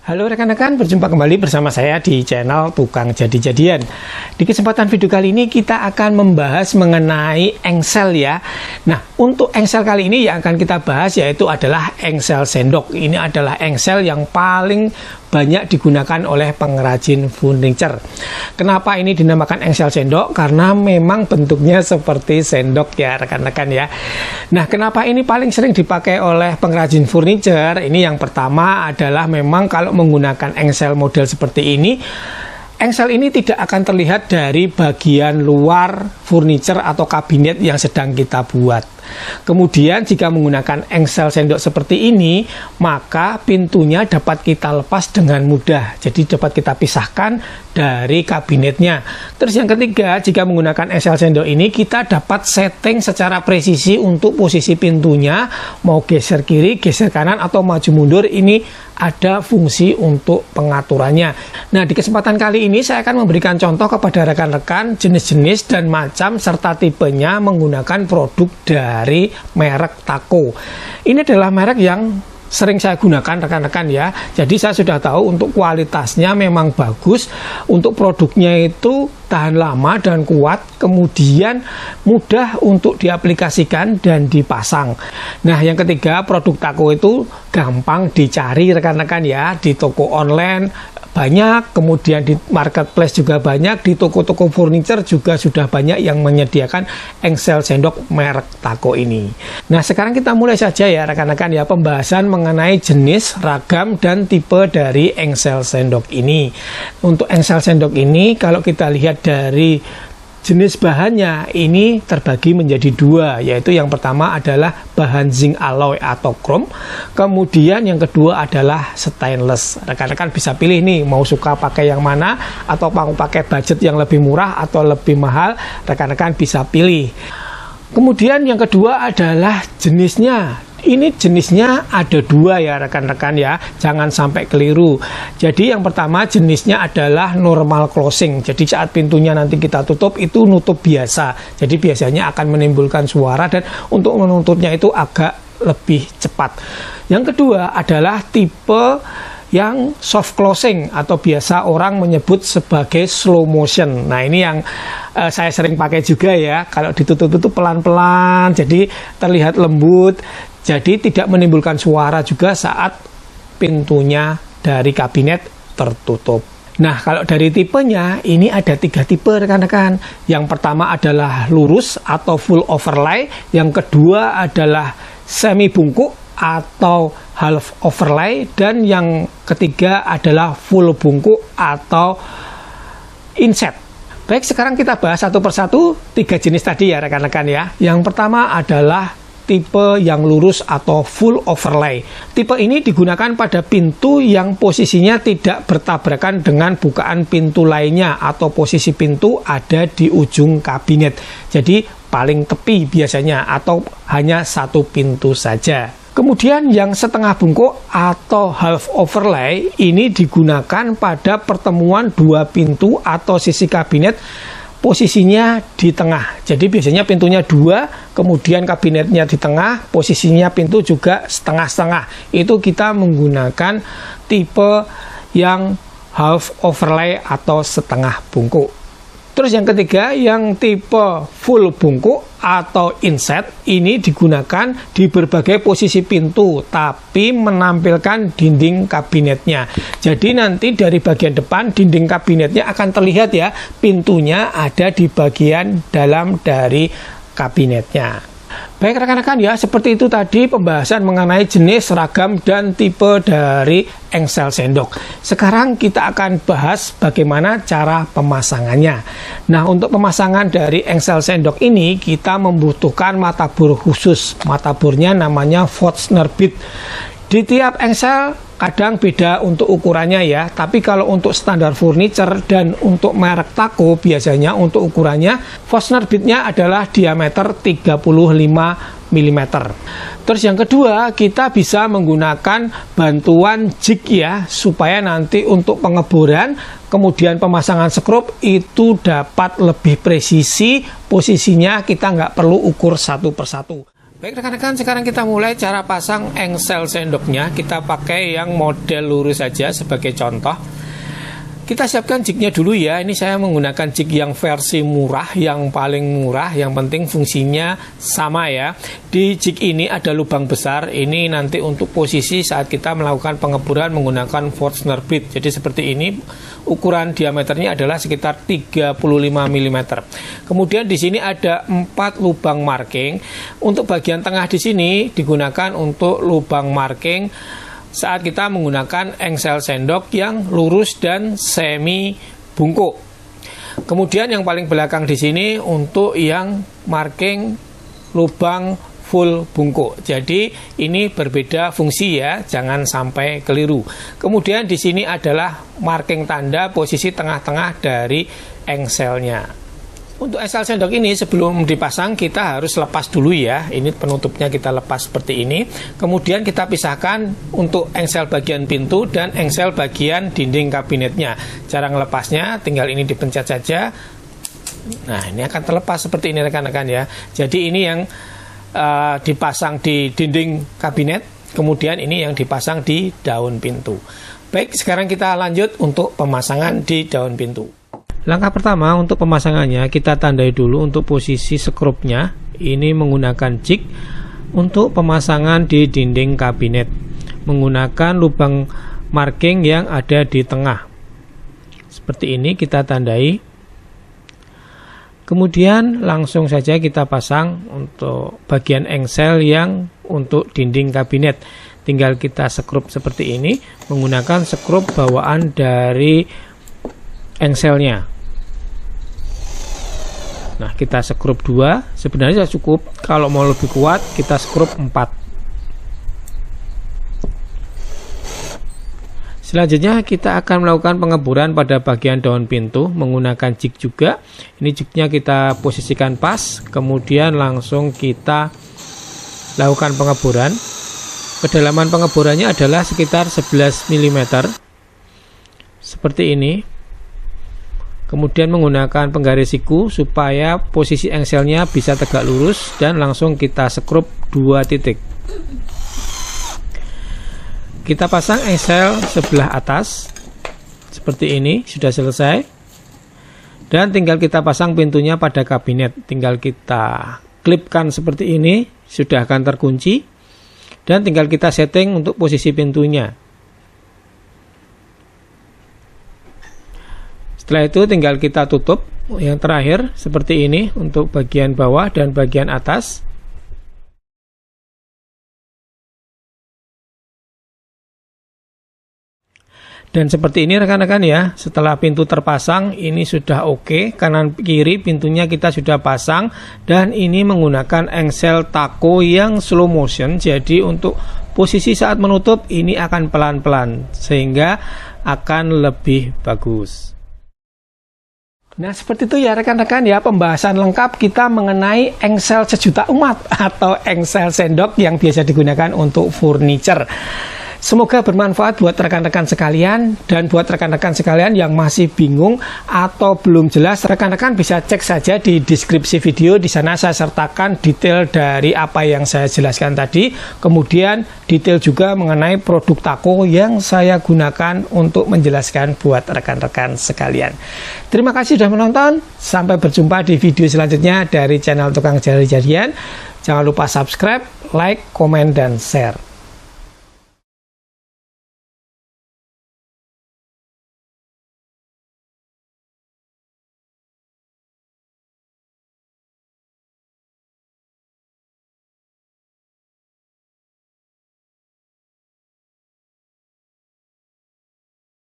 Halo rekan-rekan, berjumpa kembali bersama saya di channel Tukang Jadi-Jadian. Di kesempatan video kali ini kita akan membahas mengenai engsel ya. Nah, untuk engsel kali ini yang akan kita bahas yaitu adalah engsel sendok. Ini adalah engsel yang paling banyak digunakan oleh pengrajin furniture. Kenapa ini dinamakan engsel sendok? Karena memang bentuknya seperti sendok ya rekan-rekan ya. Nah, kenapa ini paling sering dipakai oleh pengrajin furniture? Ini yang pertama adalah memang kalau menggunakan engsel model seperti ini, engsel ini tidak akan terlihat dari bagian luar furniture atau kabinet yang sedang kita buat. Kemudian jika menggunakan engsel sendok seperti ini, maka pintunya dapat kita lepas dengan mudah. Jadi dapat kita pisahkan dari kabinetnya. Terus yang ketiga, jika menggunakan engsel sendok ini, kita dapat setting secara presisi untuk posisi pintunya, mau geser kiri, geser kanan, atau maju mundur. Ini ada fungsi untuk pengaturannya. Nah, di kesempatan kali ini saya akan memberikan contoh kepada rekan-rekan jenis-jenis dan macam serta tipenya menggunakan produk dari merek Taco. Ini adalah merek yang sering saya gunakan rekan-rekan ya. Jadi saya sudah tahu untuk kualitasnya memang bagus, untuk produknya itu tahan lama dan kuat, kemudian mudah untuk diaplikasikan dan dipasang. Nah, yang ketiga, produk Taco itu gampang dicari rekan-rekan ya, di toko online banyak, kemudian di marketplace juga banyak, di toko-toko furniture juga sudah banyak yang menyediakan engsel sendok merek Taco ini. Nah, sekarang kita mulai saja ya rekan-rekan ya, pembahasan mengenai jenis, ragam, dan tipe dari engsel sendok ini. Untuk engsel sendok ini, kalau kita lihat dari jenis bahannya, ini terbagi menjadi dua, yaitu yang pertama adalah bahan zinc alloy atau chrome, kemudian yang kedua adalah stainless. Rekan-rekan bisa pilih nih, mau suka pakai yang mana, atau mau pakai budget yang lebih murah atau lebih mahal, rekan-rekan bisa pilih. Kemudian yang kedua adalah jenisnya. Ini jenisnya ada dua ya rekan-rekan ya, jangan sampai keliru. Jadi yang pertama jenisnya adalah normal closing. Jadi saat pintunya nanti kita tutup itu nutup biasa. Jadi biasanya akan menimbulkan suara dan untuk menutupnya itu agak lebih cepat. Yang kedua adalah tipe yang soft closing atau biasa orang menyebut sebagai slow motion. Nah, ini yang saya sering pakai juga ya. Kalau ditutup itu pelan-pelan, jadi terlihat lembut. Jadi tidak menimbulkan suara juga saat pintunya dari kabinet tertutup. Nah, kalau dari tipenya, ini ada 3 tipe rekan-rekan. Yang pertama adalah lurus atau full overlay. Yang kedua adalah semi bungkuk atau half overlay. Dan yang ketiga adalah full bungkuk atau inset. Baik, sekarang kita bahas satu persatu 3 jenis tadi ya rekan-rekan ya. Yang pertama adalah tipe yang lurus atau full overlay. Tipe ini digunakan pada pintu yang posisinya tidak bertabrakan dengan bukaan pintu lainnya atau posisi pintu ada di ujung kabinet. Jadi paling tepi biasanya atau hanya satu pintu saja. Kemudian yang setengah bungkuk atau half overlay ini digunakan pada pertemuan 2 pintu atau sisi kabinet, posisinya di tengah. Jadi biasanya pintunya 2, kemudian kabinetnya di tengah, posisinya pintu juga setengah-setengah. Itu kita menggunakan tipe yang half overlay atau setengah bungkuk. Terus yang ketiga, yang tipe full bungkuk atau inset ini digunakan di berbagai posisi pintu, tapi menampilkan dinding kabinetnya. Jadi nanti dari bagian depan dinding kabinetnya akan terlihat ya, pintunya ada di bagian dalam dari kabinetnya. Baik rekan-rekan ya, seperti itu tadi pembahasan mengenai jenis, ragam, dan tipe dari engsel sendok. Sekarang kita akan bahas bagaimana cara pemasangannya. Nah, untuk pemasangan dari engsel sendok ini kita membutuhkan mata bor khusus. Mata bornya namanya Forstner bit. Di tiap engsel kadang beda untuk ukurannya ya, tapi kalau untuk standar furniture dan untuk merek Taco biasanya untuk ukurannya Forstner bitnya adalah diameter 35 mm. Terus yang kedua, kita bisa menggunakan bantuan jig ya, supaya nanti untuk pengeboran kemudian pemasangan skrup itu dapat lebih presisi posisinya, kita nggak perlu ukur satu persatu. Baik rekan-rekan, sekarang kita mulai cara pasang engsel sendoknya. Kita pakai yang model lurus saja sebagai contoh. Kita siapkan jignya dulu ya. Ini saya menggunakan jig yang versi murah, yang paling murah, yang penting fungsinya sama ya. Di jig ini ada lubang besar. Ini nanti untuk posisi saat kita melakukan pengeburan menggunakan Forstner bit. Jadi seperti ini. Ukuran diameternya adalah sekitar 35 mm. Kemudian di sini ada 4 lubang marking. Untuk bagian tengah di sini digunakan untuk lubang marking saat kita menggunakan engsel sendok yang lurus dan semi bungkuk. Kemudian yang paling belakang di sini untuk yang marking lubang full bungkuk. Jadi ini berbeda fungsi ya, jangan sampai keliru. Kemudian di sini adalah marking tanda posisi tengah-tengah dari engselnya. Untuk engsel sendok ini sebelum dipasang kita harus lepas dulu ya. Ini penutupnya kita lepas seperti ini. Kemudian kita pisahkan untuk engsel bagian pintu dan engsel bagian dinding kabinetnya. Cara ngelepasnya tinggal ini dipencet saja. Nah, ini akan terlepas seperti ini rekan-rekan ya. Jadi ini yang dipasang di dinding kabinet, kemudian ini yang dipasang di daun pintu. Baik, sekarang kita lanjut untuk pemasangan di daun pintu. Langkah pertama untuk pemasangannya kita tandai dulu untuk posisi skrupnya. Ini menggunakan jig untuk pemasangan di dinding kabinet menggunakan lubang marking yang ada di tengah. Seperti ini kita tandai. Kemudian langsung saja kita pasang untuk bagian engsel yang untuk dinding kabinet. Tinggal kita skrup seperti ini menggunakan skrup bawaan dari engselnya. Nah, kita skrup 2, sebenarnya cukup. Kalau mau lebih kuat kita skrup 4. Selanjutnya kita akan melakukan pengeburan pada bagian daun pintu menggunakan jig juga. Ini jignya kita posisikan pas, kemudian langsung kita lakukan pengeburan. Kedalaman pengeburannya adalah sekitar 11 mm. Seperti ini. Kemudian menggunakan penggaris siku supaya posisi engselnya bisa tegak lurus dan langsung kita skrup 2 titik. Kita pasang engsel sebelah atas seperti ini, sudah selesai. Dan tinggal kita pasang pintunya pada kabinet. Tinggal kita klipkan seperti ini, sudah akan terkunci. Dan tinggal kita setting untuk posisi pintunya. Setelah itu tinggal kita tutup. Yang terakhir seperti ini untuk bagian bawah dan bagian atas. Dan seperti ini rekan-rekan ya, setelah pintu terpasang ini sudah oke. Kanan kiri pintunya kita sudah pasang dan ini menggunakan engsel taco yang slow motion. Jadi untuk posisi saat menutup ini akan pelan-pelan sehingga akan lebih bagus. Nah, seperti itu ya rekan-rekan ya, pembahasan lengkap kita mengenai engsel sejuta umat atau engsel sendok yang biasa digunakan untuk furniture. Semoga bermanfaat buat rekan-rekan sekalian, dan buat rekan-rekan sekalian yang masih bingung atau belum jelas, rekan-rekan bisa cek saja di deskripsi video. Di sana saya sertakan detail dari apa yang saya jelaskan tadi, kemudian detail juga mengenai produk taco yang saya gunakan untuk menjelaskan buat rekan-rekan sekalian. Terima kasih sudah menonton, sampai berjumpa di video selanjutnya dari channel Tukang Jadi-Jadian. Jangan lupa subscribe, like, komen, dan share.